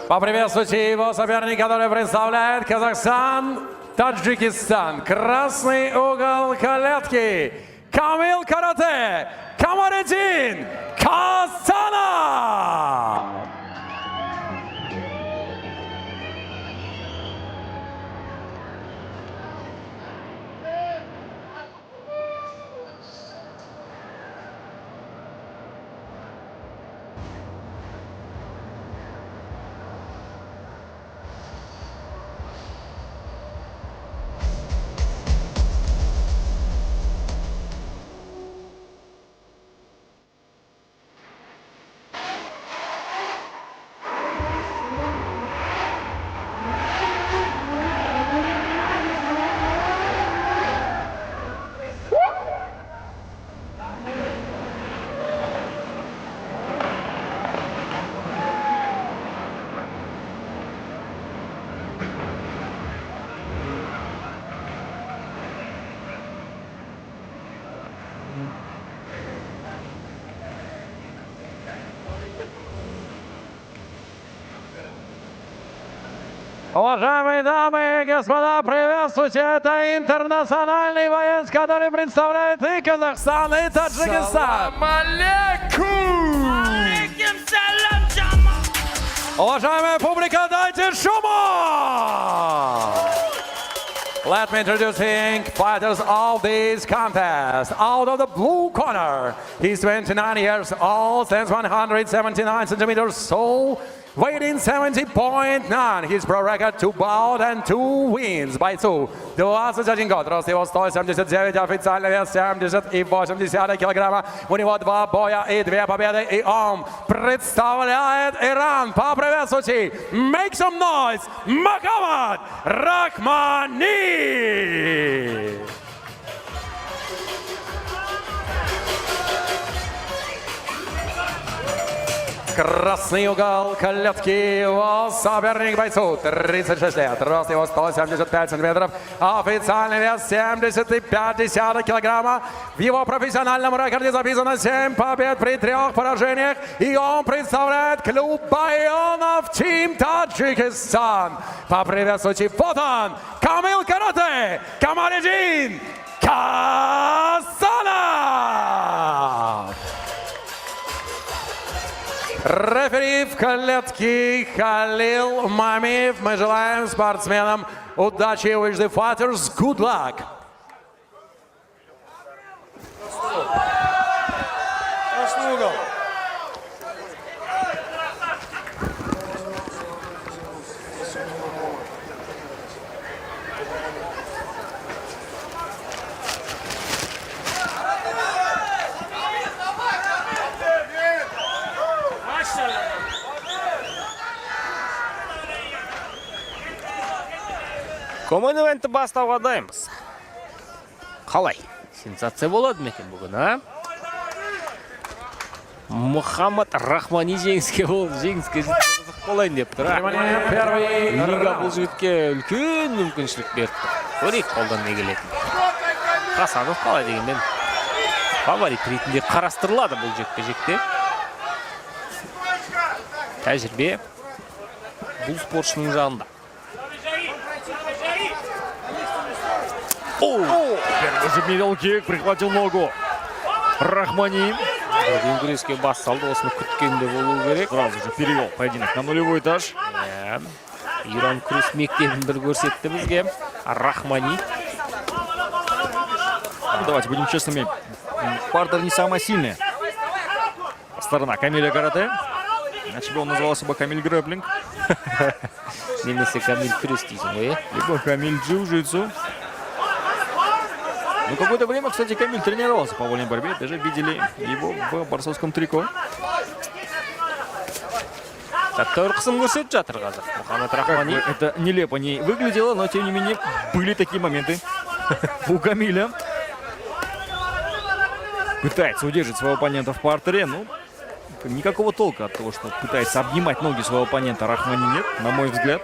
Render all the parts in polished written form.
Поприветствуйте его соперника, который представляет Казахстан, Таджикистан. Красный угол клетки. Камил Карате, Камалетдин Касанов. Уважаемые дамы и господа, приветствуйте! Это интернациональный боец, который представляет и Казахстан, и Таджикистан. Салам алейкум! Уважаемая публика, дайте шума! Let me introducing fighters of this contest. Out of the blue corner, he's 29 years old, stands 179 centimeters tall, weighing 70.9. His pro record 2 bouts and 2 wins. Бойцу 21 год, рост его 179, официальный вес 70,8 килограмма. У него 2 боя и 2 победы, и он представляет Иран. Поприветствуйте, make some noise, Мухаммад Рахмани! Красный угол клетки, его соперник бойцу 36 лет, рост его 175 сантиметров, официальный вес 70,5 килограмма. В его профессиональном рекорде записано 7 побед при 3 поражениях, и он представляет клуб Байонов Тим Таджикистан. Поприветствуйте, вот он, Камил Карате, Камалетдин Касанов! Рефери в клетке Халил Мамиев. Мы желаем спортсменам удачи. Wish the fighters good luck. Коммон ивентті бастауға дайынбыз. Қалай? Сенсация болады ма екен бүгін, а? Мухаммад Рахмани жеңіске қызық болайын деп тұр. Лига бұл жігітке үлкен мүмкіншілік берді. Көрейік қолдан не келетін. Қасанов қалай дегенмен фаворит ретінде қарастырылады бұл жекпе-жекте. Тәжірибе бұл спортшының жанында. Первый же мидл-кик, прихватил ногу. Рахмани. Бүгін күреске бас салды, осыны күткенде болу керек. Сразу же перевел поединок на нулевой этаж. Иран күрес мектебін бір көрсетті бізге. Рахмани. Давайте будем честными. Партер не самая сильная сторона Камиля Карате. Иначе бы он назывался бы Камиль Грэпплинг. Немесе Камиль күрес дейсің ғой. Либо Камиль джиу-джитсу. Ну, какое-то время, кстати, Камиль тренировался по вольной борьбе. Даже видели его в борцовском трико. Тәптәуір қысым көрсетіп жатыр қазір. Мухаммад Рахмани. Это нелепо не выглядело, но тем не менее были такие моменты у Камиля. Пытается удержать своего оппонента в партере. Ну, никакого толка от того, что пытается обнимать ноги своего оппонента, Рахмани нет, на мой взгляд.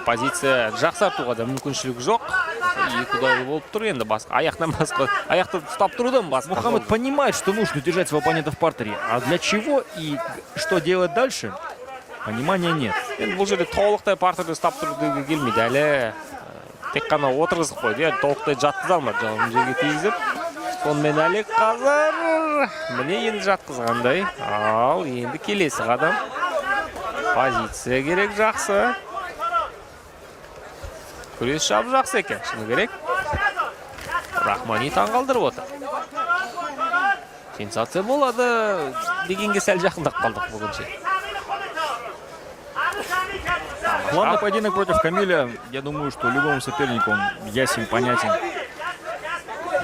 Позиция жақсартуға да мүмкіншілік жоқ. Екі ұдайлы болып тұр енді басқа. Аяқты ұстап тұрудан басқа. Мухаммад понимает, что нужно держать своего оппонента в партере. А для чего и что делать дальше, Понимания нет. Енді бұл жерде толықтай партерде ұстап тұруға келмейді. Әлі тек қана отырғызып қойды. Толықтай жатқыза алмады. Жағын жерге тигізіп. Сонымен әлі қазір міне енді жатқызғандай. Ал енді келесі қадам. Позиция керек жақсы. Күрес шабы жақсы екен. Шыны керек. Рахмани таңғалдырып отыр. Сенсация болады дегенге сәл жақындап қалдық бүгінше. Главный поединок против Камиля, я думаю, что любому сопернику он ясен, понятен.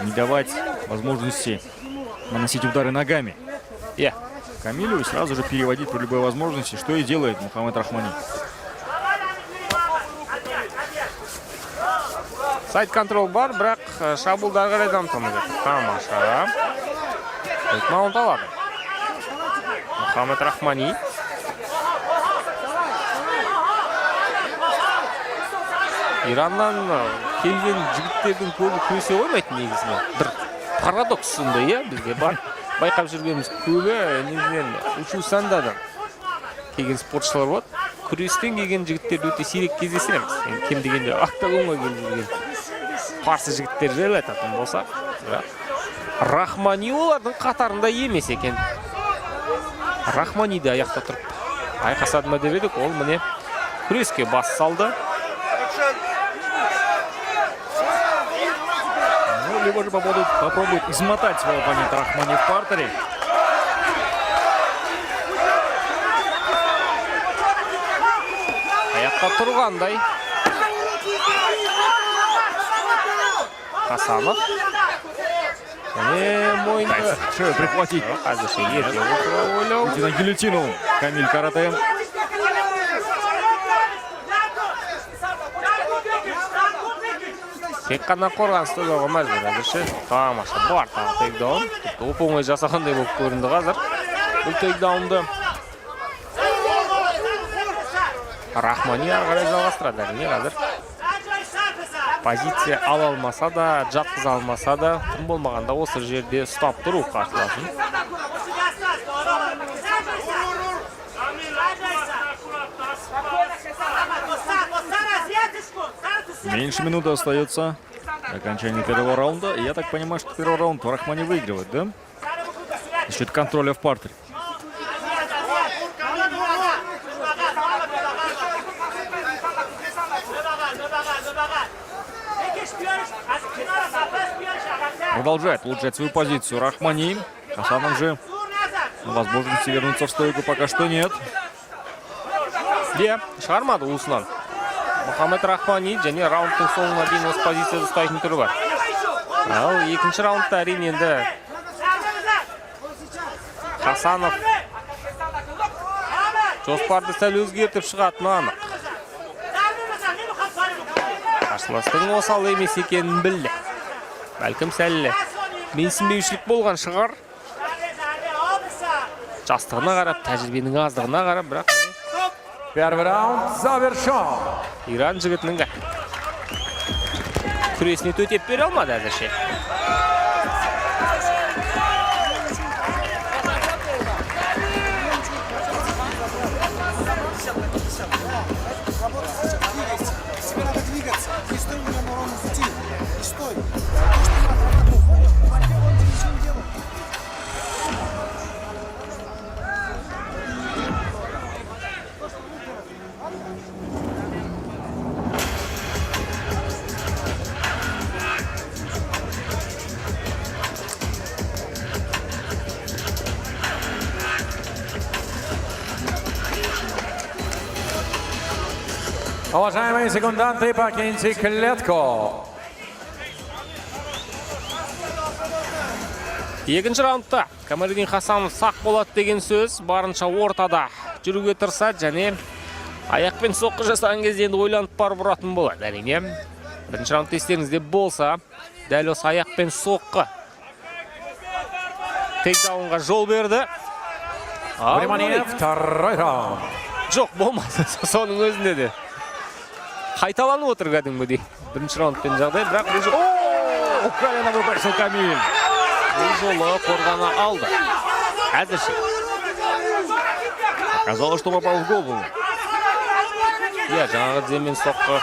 Не давать возможности наносить удары ногами. Камилю сразу же переводить при любой возможности, что и делает Мухаммед Рахмани. Сайд-контрол бар, бірақ шабуылдар қарай дамытамыз. Тамаша. Маунт алады. Мухаммед Рахмани. Ираннан келген жігіттердің көбі күресе қоймайтын негізінен. Бір парадокс сондай, бізге бар. Байқап жүргеніміз көбі негізінен учу сандадан келген спортшылар болады. Күрестен келген жігіттерді өте сирек кездесеміз. Кем дегенде октагонға келіп жүрген парсы жігіттер жайлы айтатын болсақ. Рахмани олардың қатарында емес екен. Рахмани де аяқта тұрып айқасады ма деп едік, ол міне күреске бас салды. Ну, либо же попробует измотать своего оппонента Рахмани в партере. Аяқта тұрғандай. Хасанов. Мойнды. Шею прихватить. Уйти на гильотину. Камиль Карате. Тек қана қорғанысты да мәжбүр әзірше. Тамаша бар тағы тейкдаун. Оп-оңай жасағандай болып көрінді қазір. Бұл тейкдаунды Рахмани ары қарай жалғастырады әрине қазір. Позиция ала алмаса да, жатқыза алмаса да, тым болмағанда осы жерде ұстап тұру қарсыласын. Меньше минуты остается до окончания первого раунда. И я так понимаю, что первый раунд Рахмани выигрывает, да? За счет контроля в партере. Продолжает улучшать свою позицию Рахмани. Хасанов же возможности вернуться в стойку пока что нет. Шығармады ұлысынан. Мухаммед Рахмани және раундтың соңына дейін осы позицияда ұстайтын түрі бар. Ал екінші раундта әрине енді Хасанов жоспарды сәл өзгертіп шығатыны анық. Қарсыластың осал емес екенін білді. Бәлкім сәл менсінбеушілік болған шығар. Жастығына қарап, тәжірибенің аздығына қарап, бірақ Первый раунд завершен. Иран жігітінің күресіне төтеп бере алмады әзірше. Уважаемые секунданты, покиньте клетку. Екінші раундта Камалидин Хасанов сақ болады деген сөз, барынша ортада жүруге тырысады және аяқпен соққы жасаған кезде енді ойланып барып ұратын болады әрине. Бірінші раунд естеріңізде болса, дәл осы аяқпен соққы тейкдаунға жол берді. Внимание, второй раунд. Жоқ, болмады. Соның өзінде де қайталанып отыр кәдімгідей. Бірінші раундпен жағдай, бірақ бұл жол... Колено выбросил Камиль. Бұл жолы қорғана алды. Әзірше. Казалось, что попал в голову. Иә, жаңағы земен соққы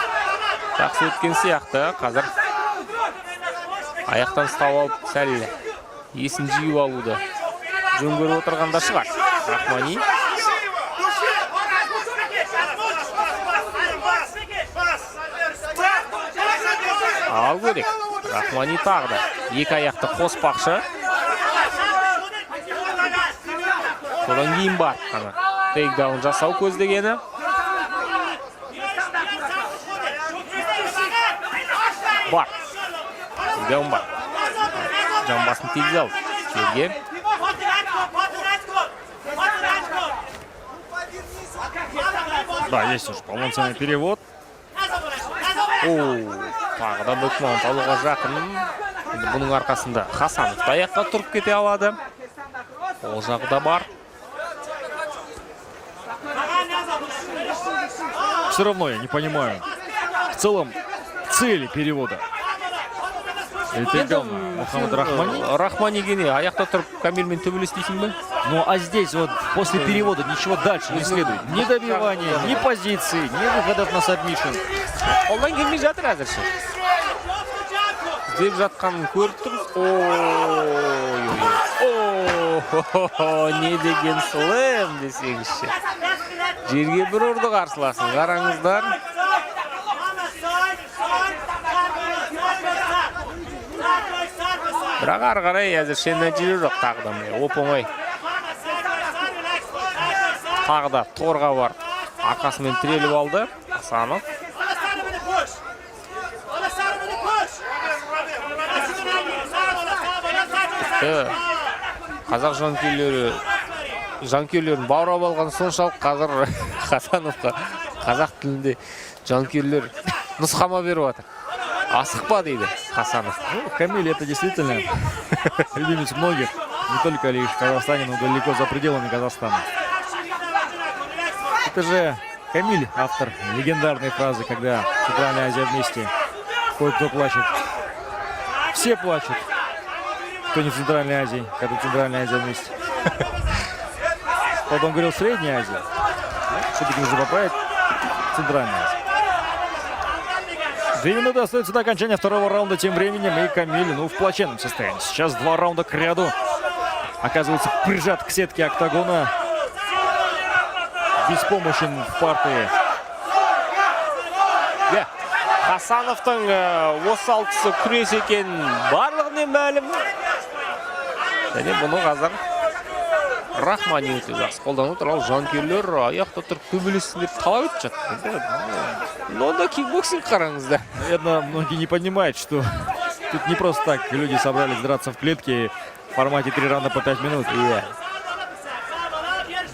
жақсы өткен сияқты. Қазір аяқтан ұстап алып, сәл есін жиып алуды жөн көріп отырғанда шығар. Рахмани. Ал көрек. Рахмани тағы да екі аяқты қоспақшы. Содан кейін бар. Тейкдаун жасау көздегені. Бар. Тейкдаун бар. Жамбасын тегіз алды. Жерге. Да, есть уж полноценный перевод. Тағы да Бекман алуға жақын. Бұның арқасында Хасанов аяққа тұрып кете алады. Ол жағы да бар. Все равно я не понимаю в целом цели перевода. Мухаммад Рахмани. Рахмани гене аяқта тұрып Камильмен төбелес дейсің бе? Ну а здесь вот после перевода ничего дальше не следует. Ни добивания, ни позиции, ни выходов на сабмишн. Қолдан келмей жатыр әзірше. Іздеп жатқанын көріп тұрмыз. Не деген слэм десеңізші. Жерге бір ұрды қарсыласын. Қараңыздар. Бірақ ары қарай әзірше нәтиже жоқ тағы да міне оп-оңай. Тағы да торға бар. Арқасымен тіреліп алды Хасанов. Қазақ жанкүйерлерін баурап алған соншалық қазір Хасановқа қазақ тілінде жанкүйерлер нұсқама беріп жатыр. Асықпа дейді Хасанов. Камиль это действительно любимец многих, не только лишь в Казахстане, но далеко за пределами Казахстана. Это же Камиль, автор легендарной фразы, когда Центральная Азия вместе, кое-кто плачет. Все плачут. Кто не в Центральной Азии, когда Центральная Азия вместе. Вот он говорил Средняя Азия. Все-таки нужно поправить Центральная Азия. 2 минуты остается до окончания второго раунда. Тем временем и Камиль, в плачевном состоянии. Сейчас 2 раунда к ряду. Оказывается, прижат к сетке октагона. Беспомощен в партии. Хасановтың осал тұсы күрес екен барлығына мәлім. Және бұны қазір Рахмани өте жақсы қолданып отыр. Ал жанкүйерлер аяқта тұрып төбелессін деп талап етіп жатыр. Онда кикбоксинг қараңыздар. Наверное, многие не понимают, что тут не просто так люди собрались драться в клетке в формате 3 раунда по 5 минут.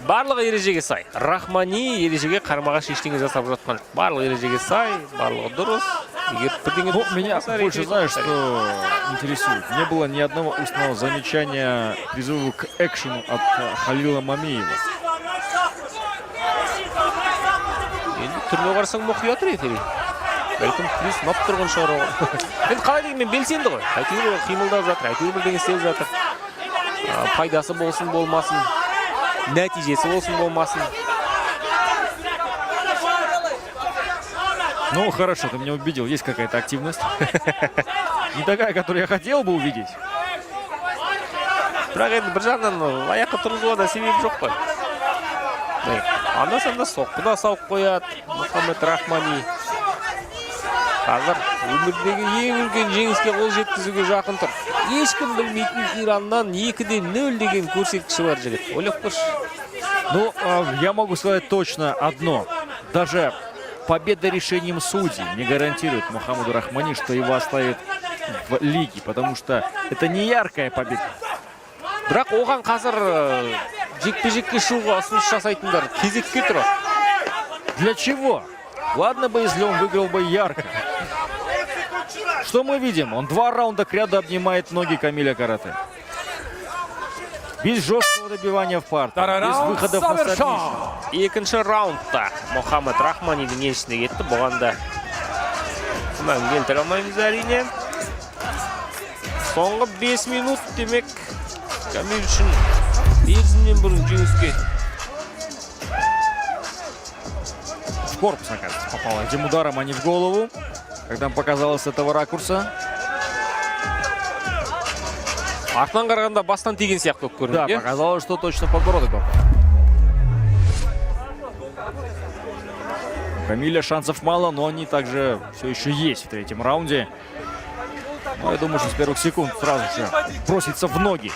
Барлығы ережеге сай. Рахмани ережеге қармағаш ештеңе жасап жатқан. Барлығы ережеге сай, барлығы дұрыс. Меня больше, знаешь, что интересует. Не было ни одного устного замечания призыва к экшену от Халила Мамиева. Түрме қарсаң мұқият рефери. Бәлкім күрес ұнап тұрған шығар. Енді қалай дегенмен белсенді ғой. Әйтеуір қимылдап жатыр, әйтеуір бірдеңе істеп жатыр. Пайдасы болсын болмасын, нәтижесі болсын болмасын. Ну, хорошо, ты меня убедил. Есть какая-то активность. Не такая, которую я хотел бы увидеть. Бірақ енді бір жағынан аяққа тұрғызуға да себеп жоқ қой. Анда-санда соққы да сауып қояды Мухаммад Рахмани. Қазір өмірдегі ең үлкен жеңіске қол жеткізуге жақын тұр. Ешкім білмейтін Ираннан 2-0 деген көрсеткіші бар жігіт. Ойлап көрші. Ну, я могу сказать точно одно. Даже победа решением судей не гарантирует Мухаммаду Рахмани, что его оставят в лиге, потому что это не яркая победа. Бірақ оған қазір жекпе-жекке шығуға ұсыныс жасайтындар кезекке тұр. Для чего? Ладно бы, если он выиграл бы ярко. Что мы видим? Он 2 раунда к ряду обнимает ноги Камиля Карате. Без жесткого добивания в парту, без выходов на сабмишн. Екінші раундта Мухаммад Рахманидің еншісіне кетті. Бұған да күмән келтіре алмаймыз әрине. Соңғы 5 минут демек Камиль үшін мерзімнен бұрын жеңіске в корпус, оказывается, попал этим ударом, а не в голову. Когда показалось с этого ракурса. Артынан қарағанда бастан тиген сияқты болып Да, көрінді. показалось, что точно в подбородок попал. У Камиля шансов мало, но они также все еще есть в третьем раунде. Но я думаю, что с первых секунд сразу же бросится в ноги.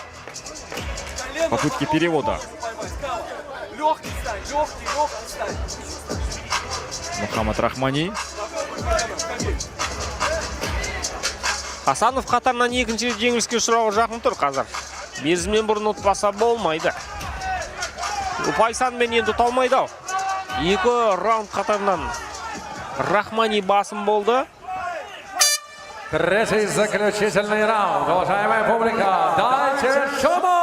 Попытки перевода. Мухаммад Рахмани. Хасанов қатарынан екінші жеңіліске ұшырауға жақын тұр қазір. Мерзімнен бұрын ұтпаса болмайды. Ұпай санымен енді ұта алмайды ау. Екі раунд қатарынан Рахмани басым болды. Третий заключительный раунд. Уважаемая публика, дайте шума!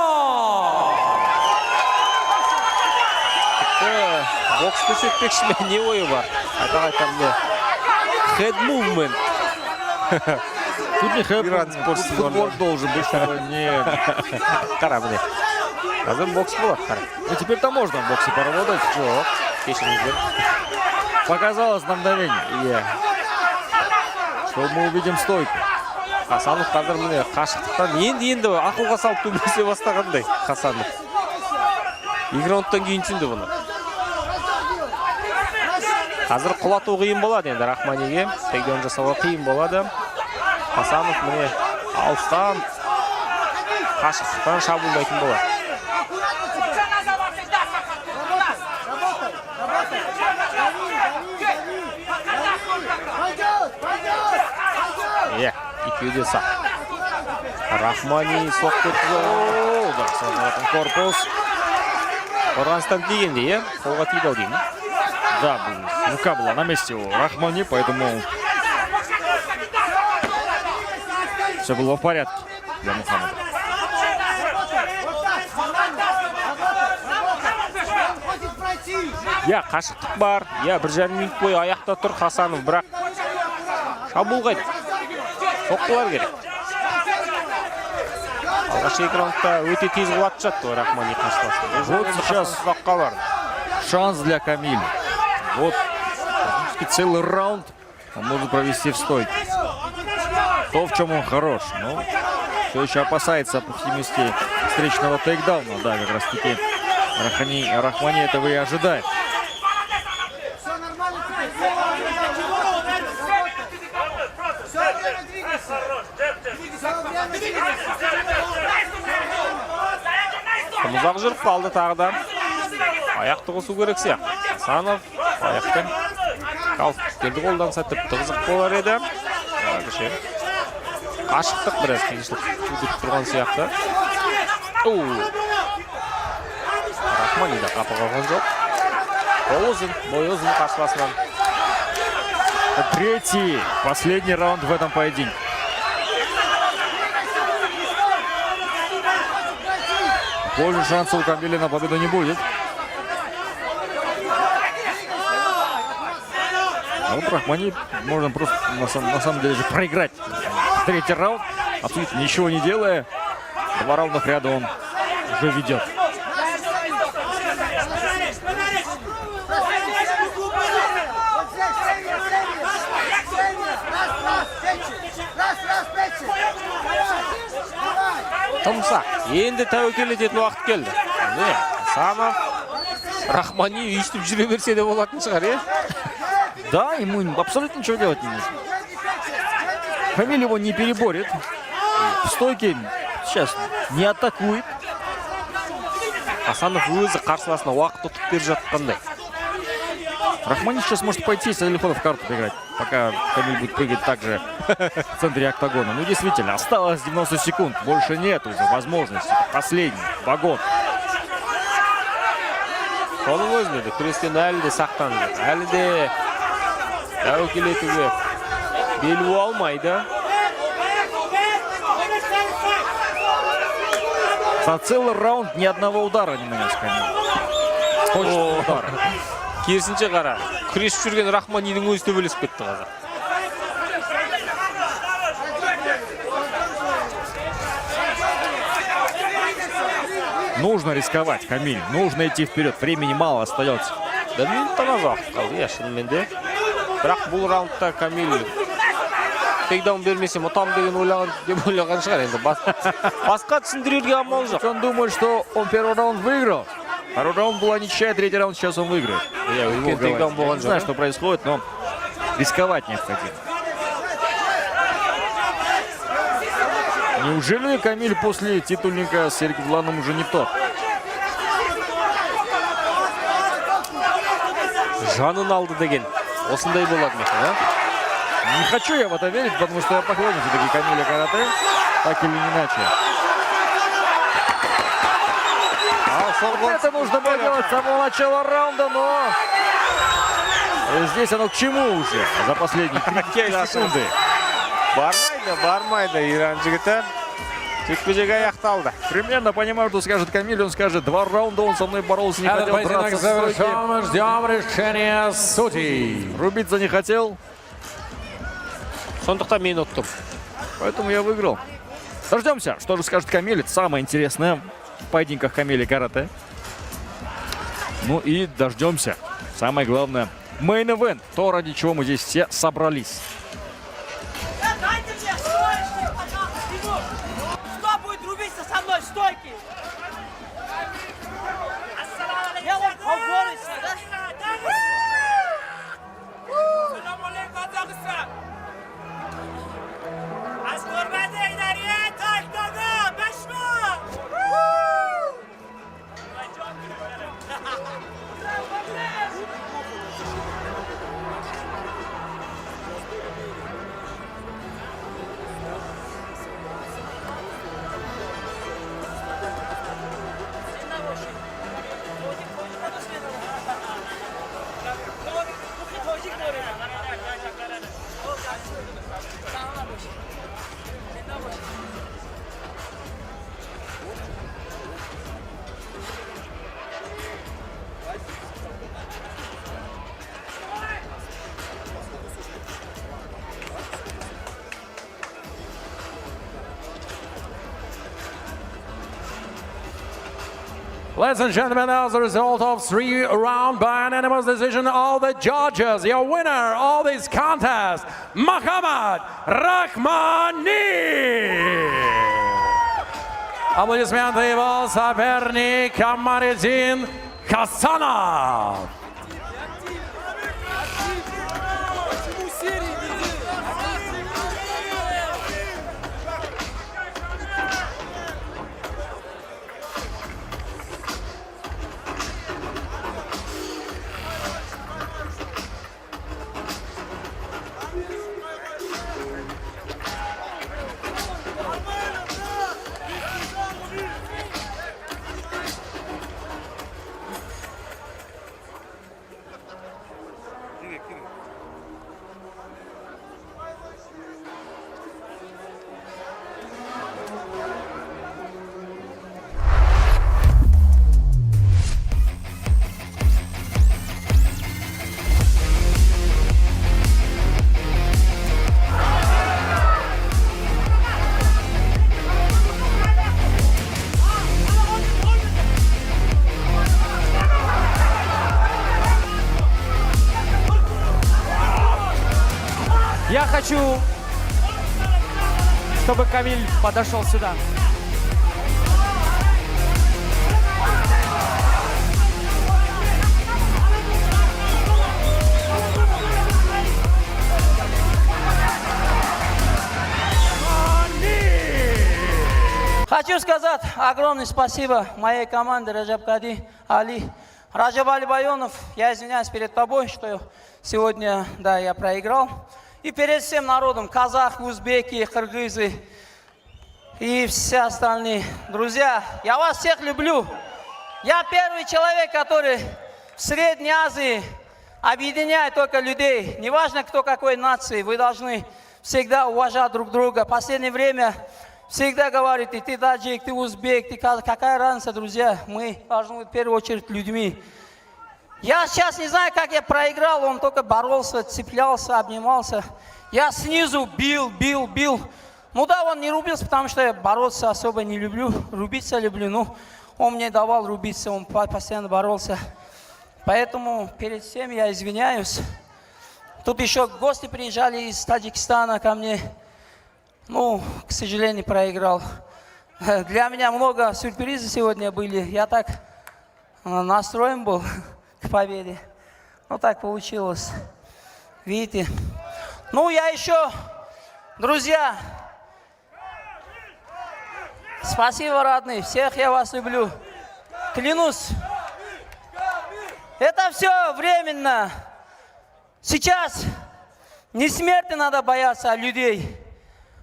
Бокс көрсетпекші не ойы бар? Айта-қайтарында. Head movement. Тут не футбол должен быть, чтобы не... Қара міне. Қазір бокс болады, қара. Ну теперь-то можно в боксе поработать. Жоқ, кешіріңіздер. Показалось на мгновение. Иә. Что мы увидим стойку. Хасанов қазір міне қашықтықтан енді ақылға салып төбелесе бастағандай Хасанов. Екі раундтан кейін түсінді бұны. Қазір құлату қиын болады енді Рахманиге. Тейкдаун жасауға қиын болады. Хасанов міне алыстан қашықтықтан шабуылдайтын болады. Иә, екеуі де сақ. Рахмани соқты өткізді. Да, сразу корпус. Қорғаныстан тигенде, иә? Қолға тиді ау деймін. Да, рука была на месте у Рахмани, поэтому все было в порядке для Мухаммада. Иә, қашықтық бар. Иә, 1,5 минут бойы аяқта тұр Хасанов, бірақ шабуылға соққылар керек. Алғаш екі раундта өте тез құлатып жатты Рахмани қарсыласы. Вот сейчас шанс для Камиля. Вот практически целый раунд он может провести в стойке. То, в чем он хорош. Но все еще опасается опустимости встречного тейкдауна. Да, как раз таки Рахмани этого и ожидает. Ұзақ жүріп қалды тағыда. Аяқты қосу керек сияқты. Хасанов аяқпен калфтіктерді қолданса тіпті қызық болар еді. Қашықтық біраз қиыншылық тудырып тұрған сияқты. Рахмани да қапы қалған жоқ. Бой ұзын қарсыласынан. Третий, последний раунд в этом поединке. Больше шансов у Камиля на победу не будет. А вот Рахмани можно просто на самом деле же проиграть. Третий раунд, абсолютно ничего не делая. 2 раунда ряда он уже ведет. Тымсақ, енді тәуекел ететін уақыт келді. Хасанов, Рахмани үйістіп жүре берсе де болатын шығар, е? Да, ему абсолютно ничего делать не нужно. Камиль его не переборет. В стойке сейчас не атакует. Хасанов өзі қарсыласына уақыт ұтып беріп жатқандай. Рахмани сейчас может пойти с телефона в карту играть, пока Камиль будет прыгать также в центре октагона. Ну, действительно, осталось 90 секунд. Больше нет уже возможности. Последний вагон. Соның өзінде де күрестен әлі де сақтанды. Әлі де тәуекел етуге бел буа алмайды. За целый раунд ни одного удара не нанес Камиль. Точно удара. Керісінше қара, күресіп жүрген Рахманидің өзі төбелесіп кетті қазір. Нужно рисковать, Камиль. Нужно идти вперед. Времени мало остается. 1 минуттан аз уақыт қалды, иә, шынымен де. Бірақ бұл раундта Камиль тейкдаун бермесем ұтам деген ойлаған шығар енді. Басқа түсіндіруге амал жоқ. Он думает, что он первый раунд выиграл. Второй раунд была ничья, третий раунд сейчас он выиграет. Не знаю, что происходит, но рисковать необходимо. Неужели Камиль после титульника с Сергеем Вланом уже не тот? Жанын алды деген. Осындай болады ма екен, а? Не хочу я в это верить, потому что я поклонник все-таки Камиля карате, так или иначе. Это нужно было делать с самого начала раунда, но здесь оно к чему уже за последние 3 секунды. Бармайды, Иран жігіті. Жекпе-жек аяқталды. Примерно понимаю, что скажет Камиль. Он скажет, 2 раунда он со мной боролся, не Этот хотел поединок драться в стойке. завершен. Ждем решения судей. Рубиться не хотел, Сондықтан мен ұттым. поэтому я выиграл. Дождемся, что же скажет Камиль. Это самое интересное в поединках Камиля карате. Ну и дождемся. Самое главное, мейн-эвент. То, ради чего мы здесь все собрались. Дайте мне стоечки, пожалуйста, Тимур! Кто будет рубиться со мной в стойке? Я вот поборюсь, да? Ladies and gentlemen, as a result of 3-round by unanimous decision, all the judges, your winner of this contest, Muhammad Rahmani. Аплодисменты его соперник Камариддин Хасанов. Я хочу, чтобы Камиль подошел сюда. Хочу сказать огромное спасибо моей команде Раджаб Кади, Али. Раджаб Али Байонов, я извиняюсь перед тобой, что сегодня, да, я проиграл. И перед всем народом, казахи, узбеки, кыргызы и все остальные. Друзья, я вас всех люблю. Я первый человек, который в Средней Азии объединяет только людей. Неважно, кто какой нации, вы должны всегда уважать друг друга. В последнее время всегда говорите, ты таджик, ты узбек, ты казах. Какая разница, друзья? Мы должны быть в первую очередь людьми. Я сейчас не знаю, как я проиграл, он только боролся, цеплялся, обнимался. Я снизу бил. Ну да, он не рубился, потому что я бороться особо не люблю, рубиться люблю. Ну, он мне давал рубиться, он постоянно боролся. Поэтому перед всем я извиняюсь. Тут еще гости приезжали из Таджикистана ко мне. Ну, к сожалению, проиграл. Для меня много сюрпризов сегодня были. Я так настроен был к победе. Ну, так получилось. Видите? Ну, я еще, друзья, спасибо, родные. Всех я вас люблю. Клянусь. Это все временно. Сейчас не смерти надо бояться, а людей.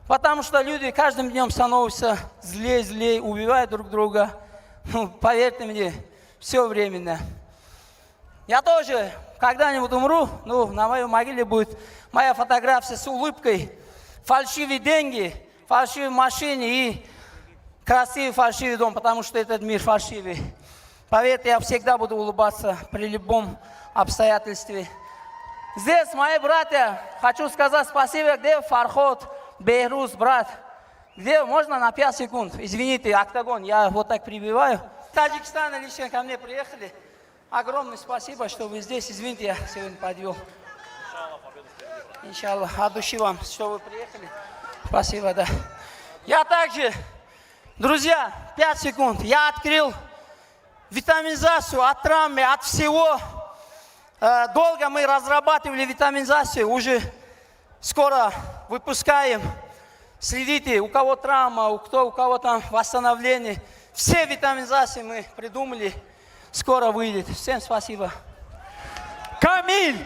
Потому что люди каждым днем становятся злее, убивают друг друга. Ну, поверьте мне, все временно. Я тоже когда-нибудь умру, ну, на моей могиле будет моя фотография с улыбкой, фальшивые деньги, фальшивые машины и красивый фальшивый дом, потому что этот мир фальшивый. Поверьте, я всегда буду улыбаться при любом обстоятельстве. Здесь мои братья, хочу сказать спасибо, где Фархот, Бейрус, брат. Где, можно на 5 секунд? Извините, октагон, я вот так прибиваю. С Таджикистана лично ко мне приехали. Огромное спасибо, что вы здесь. Извините, я сегодня подвел. Иншаллах, от души вам, что вы приехали. Спасибо, да. Я также, друзья, 5 секунд. Я открыл витаминизацию от травмы, от всего. Долго мы разрабатывали витаминизацию, уже скоро выпускаем. Следите, у кого травма, у кого там восстановление. Все витаминизации мы придумали, скоро выйдет. Всем спасибо. Камиль!